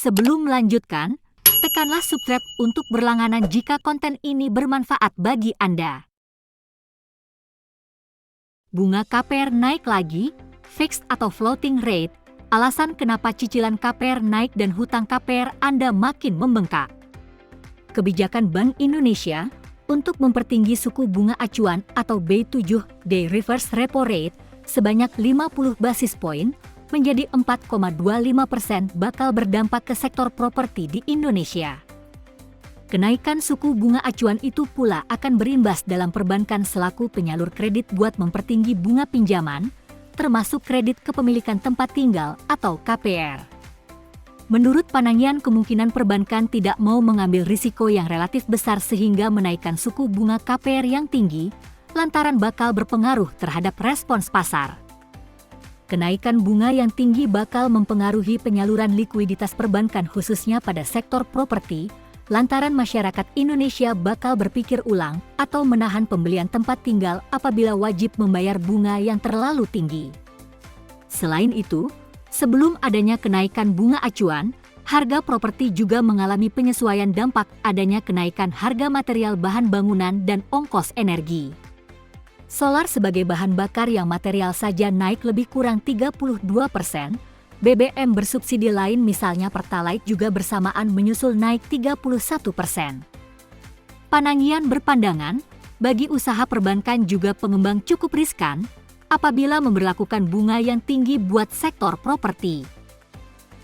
Sebelum melanjutkan, tekanlah subscribe untuk berlangganan jika konten ini bermanfaat bagi Anda. Bunga KPR naik lagi, fixed atau floating rate, alasan kenapa cicilan KPR naik dan hutang KPR Anda makin membengkak. Kebijakan Bank Indonesia untuk mempertinggi suku bunga acuan atau B7 reverse repo rate sebanyak 50 basis poin menjadi 4,25% bakal berdampak ke sektor properti di Indonesia. Kenaikan suku bunga acuan itu pula akan berimbas dalam perbankan selaku penyalur kredit buat mempertinggi bunga pinjaman, termasuk kredit kepemilikan tempat tinggal atau KPR. Menurut Panangian, kemungkinan perbankan tidak mau mengambil risiko yang relatif besar sehingga menaikkan suku bunga KPR yang tinggi, lantaran bakal berpengaruh terhadap respons pasar. Kenaikan bunga yang tinggi bakal mempengaruhi penyaluran likuiditas perbankan khususnya pada sektor properti, lantaran masyarakat Indonesia bakal berpikir ulang atau menahan pembelian tempat tinggal apabila wajib membayar bunga yang terlalu tinggi. Selain itu, sebelum adanya kenaikan bunga acuan, harga properti juga mengalami penyesuaian dampak adanya kenaikan harga material bahan bangunan dan ongkos energi. Solar sebagai bahan bakar yang material saja naik lebih kurang 32%, BBM bersubsidi lain misalnya Pertalite juga bersamaan menyusul naik 31%. Panangian berpandangan, bagi usaha perbankan juga pengembang cukup riskan apabila memberlakukan bunga yang tinggi buat sektor properti.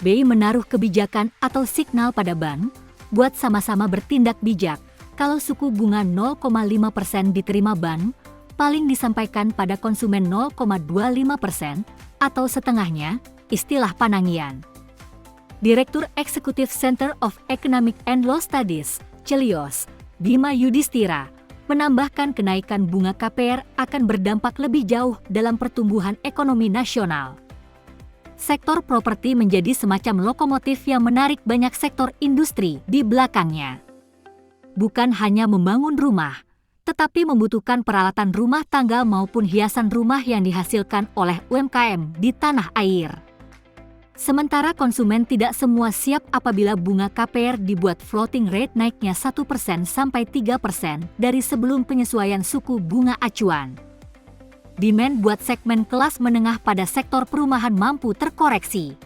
BI menaruh kebijakan atau signal pada bank buat sama-sama bertindak bijak kalau suku bunga 0,5% diterima bank, paling disampaikan pada konsumen 0,25% atau setengahnya, istilah Panangian. Direktur Eksekutif Center of Economic and Law Studies, Celios, Bima Yudhistira, menambahkan kenaikan bunga KPR akan berdampak lebih jauh dalam pertumbuhan ekonomi nasional. Sektor properti menjadi semacam lokomotif yang menarik banyak sektor industri di belakangnya. Bukan hanya membangun rumah, tetapi membutuhkan peralatan rumah tangga maupun hiasan rumah yang dihasilkan oleh UMKM di tanah air. Sementara konsumen tidak semua siap apabila bunga KPR dibuat floating rate naiknya 1% sampai 3% dari sebelum penyesuaian suku bunga acuan. Demand buat segmen kelas menengah pada sektor perumahan mampu terkoreksi.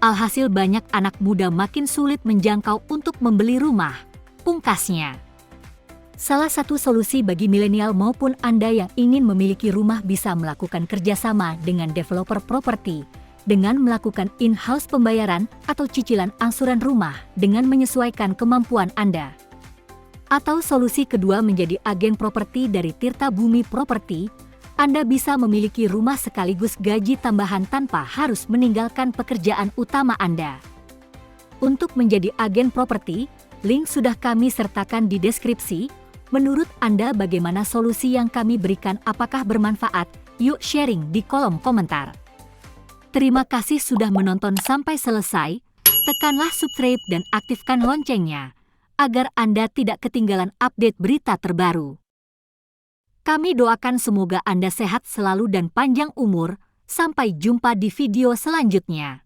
Alhasil banyak anak muda makin sulit menjangkau untuk membeli rumah, pungkasnya. Salah satu solusi bagi milenial maupun Anda yang ingin memiliki rumah bisa melakukan kerjasama dengan developer properti dengan melakukan in-house pembayaran atau cicilan angsuran rumah dengan menyesuaikan kemampuan Anda. Atau solusi kedua menjadi agen properti dari Tirta Bumi Properti, Anda bisa memiliki rumah sekaligus gaji tambahan tanpa harus meninggalkan pekerjaan utama Anda. Untuk menjadi agen properti, link sudah kami sertakan di deskripsi. Menurut Anda bagaimana solusi yang kami berikan, apakah bermanfaat? Yuk sharing di kolom komentar. Terima kasih sudah menonton sampai selesai. Tekanlah subscribe dan aktifkan loncengnya agar Anda tidak ketinggalan update berita terbaru. Kami doakan semoga Anda sehat selalu dan panjang umur. Sampai jumpa di video selanjutnya.